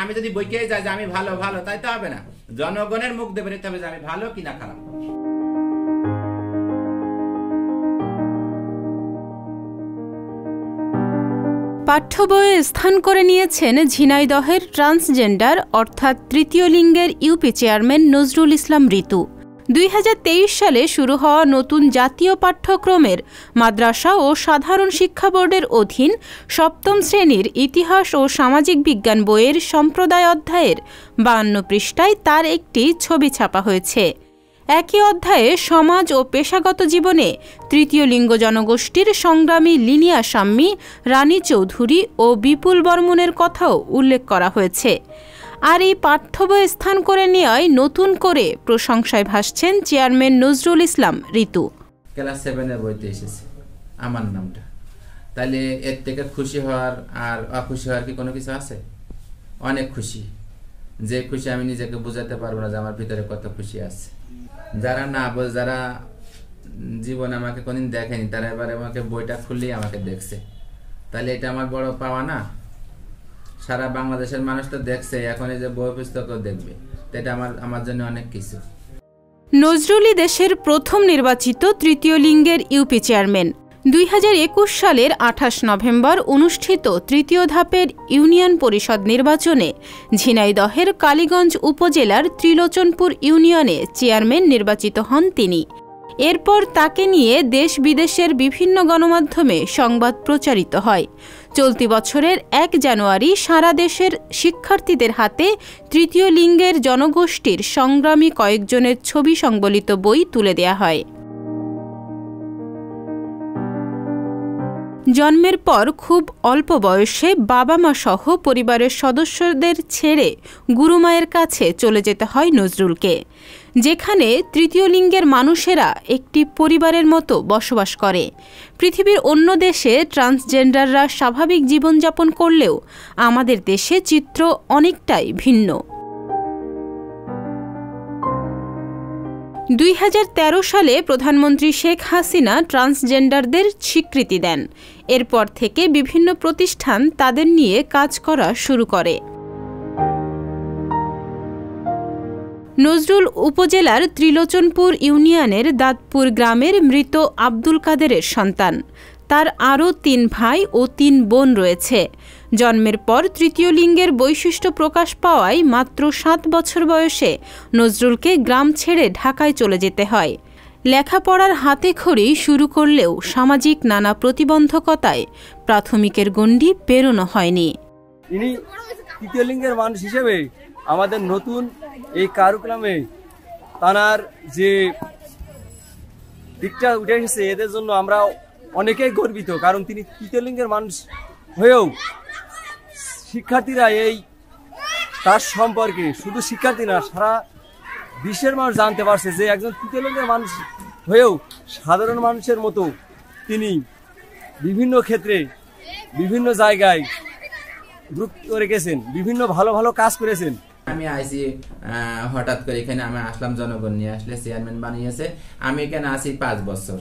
আমি যদি বইকে যাই যে আমি ভালো ভালো তাই তো হবে না, জনগণের মুখ দিয়ে বেরোতে হবে যে আমি ভালো কিনা খারাপ। পাঠ্য বইয়ে স্থান করে নিয়েছেন ঝিনাইদহের ট্রান্সজেন্ডার অর্থাৎ তৃতীয় লিঙ্গের ইউপি চেয়ারম্যান নজরুল ইসলাম ঋতু। 2023 সালে শুরু হওয়া নতুন জাতীয় পাঠ্যক্রমের মাদ্রাসা ও সাধারণ শিক্ষা বোর্ডের অধীন সপ্তম শ্রেণীর ইতিহাস ও সামাজিক বিজ্ঞান বইয়ের সম্প্রদায় অধ্যায়ের 52 পৃষ্ঠায় তার একটি ছবি ছাপা হয়েছে। একই অধ্যায়ে সমাজ ও পেশাগত জীবনে তৃতীয় লিঙ্গ জনগোষ্ঠীর সংগ্রামী লিনিয়া সাম্মী, রানী চৌধুরী ও বিপুল বর্মনের কথাও উল্লেখ করা হয়েছে। আর এই পাঠ্য বইয়ে স্থান করে নেওয়ায় নতুন করে প্রশংসায় ভাসছেন চেয়ারম্যান নজরুল ইসলাম ঋতু। ক্লাস 7-এর বইতে এসেছে আমার নামটা, তাহলে এর থেকে খুশি হওয়ার আর অখুশি হওয়ার কি কোনো কিছু আছে? অনেক খুশি, যে খুশি আমি নিজেকে বোঝাতে পারবো না যে আমার ভিতরে কত খুশি আছে। যারা না বোঝে, যারা জীবন আমাকে কোনদিন দেখেনি, তারা এবার আমাকে বইটা খুললেই আমাকে দেখছে, তাহলে এটা আমার বড় পাওয়া না? সারা বাংলাদেশের মানুষ তো দেখছে, এখন এই যে বই পুস্তকও দেখবে, এটা আমার জন্য অনেক কিছু। নজরুলই দেশের প্রথম নির্বাচিত তৃতীয় লিঙ্গের ইউপি চেয়ারম্যান। 2021 সালের 28 নভেম্বর অনুষ্ঠিত তৃতীয় ধাপের ইউনিয়ন পরিষদ নির্বাচনে ঝিনাইদহের কালীগঞ্জ উপজেলার ত্রিলোচনপুর ইউনিয়নে চেয়ারম্যান নির্বাচিত হন তিনি। এরপর তাকে নিয়ে দেশ বিদেশের বিভিন্ন গণমাধ্যমে সংবাদ প্রচারিত হয়। চলতি বছরের 1 জানুয়ারি সারা দেশের শিক্ষার্থীদের হাতে তৃতীয় লিঙ্গের জনগোষ্ঠীর সংগ্রামী কয়েকজনের ছবি সংবলিত বই তুলে দেয়া হয়। জন্মের পর খুব অল্প বয়সে বাবা মা সহ পরিবারের সদস্যদের ছেড়ে গুরুমায়ের কাছে চলে যেতে হয় নজরুলকে, যেখানে তৃতীয় লিঙ্গের মানুষেরা একটি পরিবারের মতো বসবাস করে। পৃথিবীর অন্য দেশে ট্রান্সজেন্ডাররা স্বাভাবিক জীবনযাপন করলেও আমাদের দেশে চিত্র অনেকটাই ভিন্ন। 2013 সালে প্রধানমন্ত্রী শেখ হাসিনা ট্রান্সজেন্ডারদের স্বীকৃতি দেন। এরপর থেকে বিভিন্ন প্রতিষ্ঠান তাদের নিয়ে কাজ করা শুরু করে। নজরুল উপজেলার ত্রিলোচনপুর ইউনিয়নের দাঁতপুর গ্রামের মৃত আব্দুল কাদেরের সন্তান। তার আরও 3 ভাই ও 3 বোন রয়েছে। জন্মের পর তৃতীয় লিঙ্গের বৈশিষ্ট্য প্রকাশ পাওয়ায় মাত্র 7 বছর বয়সে নজরুলকে গ্রাম ছেড়ে ঢাকায় চলে যেতে হয়। লেখাপড়ার হাতেখড়ি শুরু করলেও সামাজিক নানা প্রতিবন্ধকতায় প্রাথমিকের গণ্ডি পেরোনো হয়নি। ইনি তৃতীয় লিঙ্গের মানুষ হিসেবে আমাদের নতুন এই কারিকুলামে তার যে দিকটা উঠে এসেছে, এদের জন্য আমরা অনেকেই গর্বিত। কারণ তিনি তৃতীয় লিঙ্গের মানুষ হয়েও শিক্ষার্থীরা এই তার সম্পর্কে, শুধু শিক্ষার্থী না, সারা বিশ্বের মানুষ জানতে পারছে যে একজন তৃতীয় লিঙ্গের মানুষ হয়েও সাধারণ মানুষের মতো তিনি বিভিন্ন ক্ষেত্রে বিভিন্ন জায়গায় গ্রুপ করে গেছেন, বিভিন্ন ভালো ভালো কাজ করেছেন। আমি আইসি হঠাৎ করে এখানে আমি আসলাম, জনগণ নিয়ে আসলে চেয়ারম্যান বানিয়েছে। আমি এখানে আসি 5 বছর,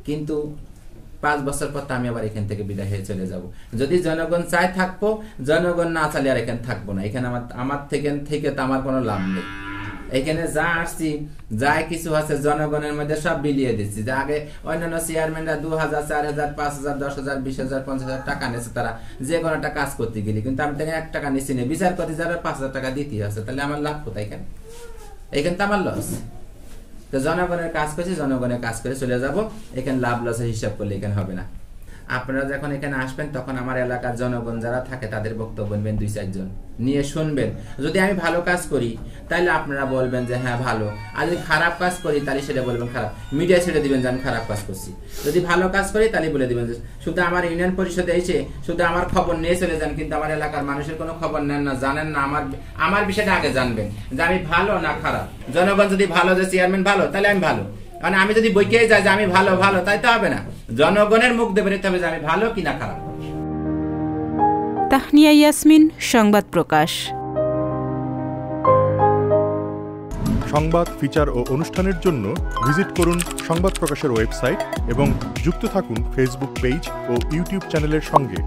কিন্তু 5 বছর পর আমি আবার এখান থেকে বিদায় হয়ে চলে যাব। যদি জনগণ চায় থাকবো, জনগণ না চাইলে আর এখানে থাকবো না। এখানে আমার থেকে তো আমার কোনো লাভ নেই। এখানে যা আসছি, যা কিছু আছে জনগণের মধ্যে সব বিলিয়ে দিচ্ছি। যে আগে অন্যান্য চেয়ারম্যানরা 2000, 4000, 5000, 10000, 20000, 50000 টাকা নিয়েছে, তারা যে কোনো একটা কাজ করতে গেলে, কিন্তু আমি তাকে 1 টাকা নিচ্ছি না। বিচার করতে যারা 5000 টাকা দিতে আছে, তাহলে আমার লাভ কোথায়? এখানে তো আমার লস। তো জনগণের কাজ করছি, জনগণের কাজ করে চলে যাব। এখানে লাভ লসের হিসাব করলে এখানে হবে না। আপনারা যখন এখানে আসবেন তখন আমার এলাকার জনগণ যারা থাকে তাদের বক্তব্য নেবেন, 2-4 জন নিয়ে শুনবেন। যদি আমি ভালো কাজ করি তাহলে আপনারা বলবেন যে হ্যাঁ ভালো, আর যদি খারাপ কাজ করি তাহলে সেটা বলবেন খারাপ। মিডিয়া ছেড়ে দিবেন যে আমি খারাপ কাজ করছি। যদি ভালো কাজ করি তাহলে বলে দিবেন যে শুধু আমার ইউনিয়ন পরিষদে এসে শুধু আমার খবর নিয়ে চলে যান, কিন্তু আমার এলাকার মানুষের কোনো খবর নেন না, জানেন না। আমার বিষয়টা আগে জানবেন যে আমি ভালো না খারাপ। জনগণ যদি ভালো, যে চেয়ারম্যান ভালো, তাহলে আমি ভালো। কারণ আমি যদি বইকে যাই যে আমি ভালো ভালো তাই তো হবে না, জনগণের মুখ দিয়ে বেরোতে হবে যে আমি ভালো কিনা খারাপ। তাহনিয়া ইয়াসমিন, সংবাদ প্রকাশ। সংবাদ, ফিচার ও অনুষ্ঠানের জন্য ভিজিট করুন সংবাদ প্রকাশের ওয়েবসাইট এবং যুক্ত থাকুন ফেসবুক পেজ ও ইউটিউব চ্যানেলের সঙ্গে।